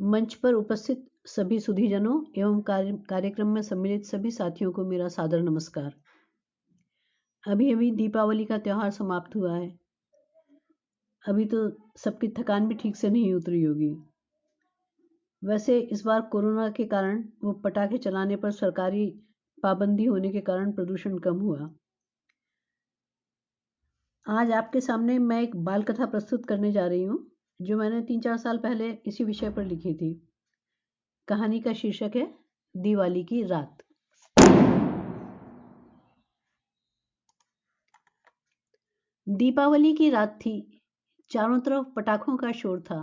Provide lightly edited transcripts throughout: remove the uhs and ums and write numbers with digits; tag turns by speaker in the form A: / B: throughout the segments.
A: मंच पर उपस्थित सभी सुधीजनों एवं कार्यक्रम में सम्मिलित सभी साथियों को मेरा सादर नमस्कार। अभी अभी दीपावली का त्यौहार समाप्त हुआ है। अभी तो सबकी थकान भी ठीक से नहीं उतरी होगी। वैसे इस बार कोरोना के कारण वो पटाखे चलाने पर सरकारी पाबंदी होने के कारण प्रदूषण कम हुआ। आज आपके सामने मैं एक बाल कथा प्रस्तुत करने जा रही हूँ, जो मैंने 3-4 साल पहले इसी विषय पर लिखी थी। कहानी का शीर्षक है दिवाली की रात। दीपावली की रात थी। चारों तरफ पटाखों का शोर था।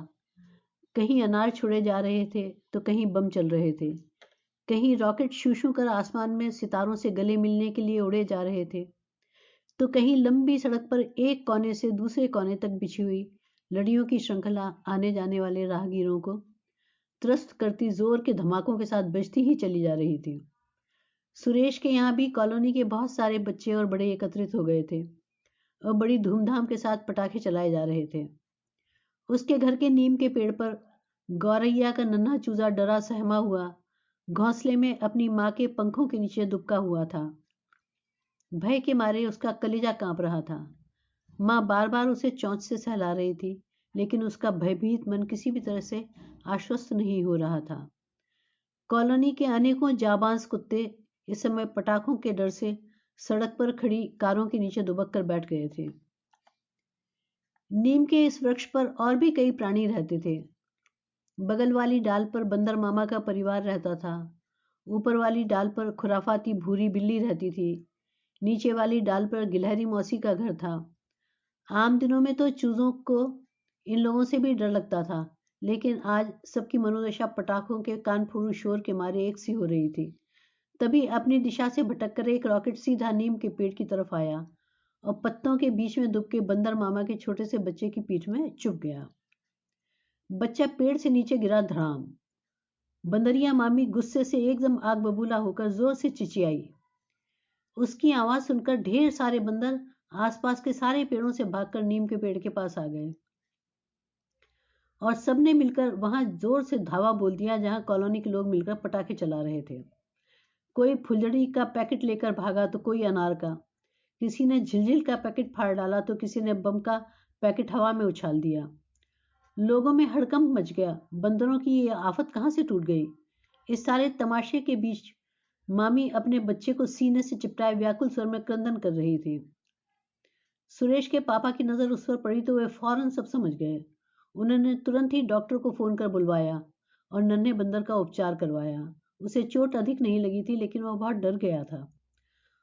A: कहीं अनार छुड़े जा रहे थे तो कहीं बम चल रहे थे। कहीं रॉकेट शू शू कर आसमान में सितारों से गले मिलने के लिए उड़े जा रहे थे, तो कहीं लंबी सड़क पर एक कोने से दूसरे कोने तक बिछी हुई लड़ियों की श्रृंखला आने जाने वाले राहगीरों को त्रस्त करती जोर के धमाकों के साथ बजती ही चली जा रही थी। सुरेश के यहाँ भी कॉलोनी के बहुत सारे बच्चे और बड़े एकत्रित हो गए थे और बड़ी धूमधाम के साथ पटाखे चलाए जा रहे थे। उसके घर के नीम के पेड़ पर गौरैया का नन्हा चूजा डरा सहमा हुआ घोंसले में अपनी माँ के पंखों के नीचे दुबका हुआ था। भय के मारे उसका कलेजा कांप रहा था। माँ बार बार उसे चोंच से सहला रही थी, लेकिन उसका भयभीत मन किसी भी तरह से आश्वस्त नहीं हो रहा था। कॉलोनी के अनेकों जाबांज कुत्ते इस समय पटाखों के डर से सड़क पर खड़ी कारों के नीचे दुबक कर बैठ गए थे। नीम के इस वृक्ष पर और भी कई प्राणी रहते थे। बगल वाली डाल पर बंदर मामा का परिवार रहता था। ऊपर वाली डाल पर खुराफाती भूरी बिल्ली रहती थी। नीचे वाली डाल पर गिलहरी मौसी का घर था। आम दिनों में तो चूजों को इन लोगों से भी डर लगता था, लेकिन आज सबकी मनोदशा पटाखों के कानफोड़ू शोर के मारे एक सी हो रही थी। तभी अपनी दिशा से भटक कर एक रॉकेट सीधा नीम के पेड़ की तरफ आया और पत्तों के बीच में दुबके बंदर मामा के छोटे से बच्चे की पीठ में चुभ गया। बच्चा पेड़ से नीचे गिरा धड़ाम। बंदरिया मामी गुस्से से एकदम आग बबूला होकर जोर से चिचियाई। उसकी आवाज सुनकर ढेर सारे बंदर आसपास के सारे पेड़ों से भागकर नीम के पेड़ के पास आ गए और सबने मिलकर वहां जोर से धावा बोल दिया, जहां कॉलोनी के लोग मिलकर पटाखे चला रहे थे। कोई फुलझड़ी का पैकेट लेकर भागा तो कोई अनार का। किसी ने झिलझिल का पैकेट फाड़ डाला तो किसी ने बम का पैकेट हवा में उछाल दिया। लोगों में हड़कंप मच गया। बंदरों की ये आफत कहां से टूट गई। इस सारे तमाशे के बीच मामी अपने बच्चे को सीने से चिपटाए व्याकुल स्वर में क्रंदन कर रही थी। सुरेश के पापा की नजर उस पर पड़ी तो वे फौरन सब समझ गए। उन्होंने तुरंत ही डॉक्टर को फोन कर बुलवाया और नन्हे बंदर का उपचार करवाया। उसे चोट अधिक नहीं लगी थी, लेकिन वह बहुत डर गया था।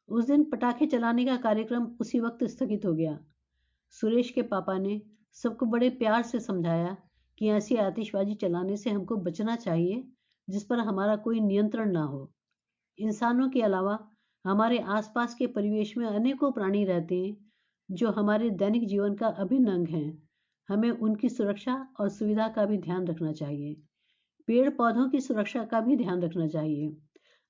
A: उस दिन पटाखे चलाने का कार्यक्रम उसी वक्त स्थगित हो गया। सुरेश के पापा ने सबको बड़े प्यार से समझाया कि ऐसी आतिशबाजी चलाने से हमको बचना चाहिए जिस पर हमारा कोई नियंत्रण ना हो। इंसानों के अलावा हमारे आसपास के परिवेश में अनेकों प्राणी रहते हैं जो हमारे दैनिक जीवन का अभिन्न अंग हैं। हमें उनकी सुरक्षा और सुविधा का भी ध्यान रखना चाहिए। पेड़ पौधों की सुरक्षा का भी ध्यान रखना चाहिए।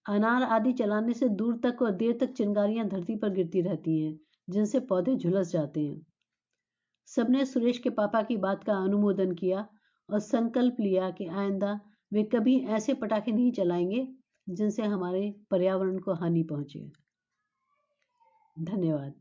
A: अनार आदि चलाने से दूर तक और देर तक चिंगारियां धरती पर गिरती रहती हैं, जिनसे पौधे झुलस जाते हैं। सबने सुरेश के पापा की बात का अनुमोदन किया और संकल्प लिया कि आइंदा वे कभी ऐसे पटाखे नहीं चलाएंगे जिनसे हमारे पर्यावरण को हानि पहुंचे। धन्यवाद।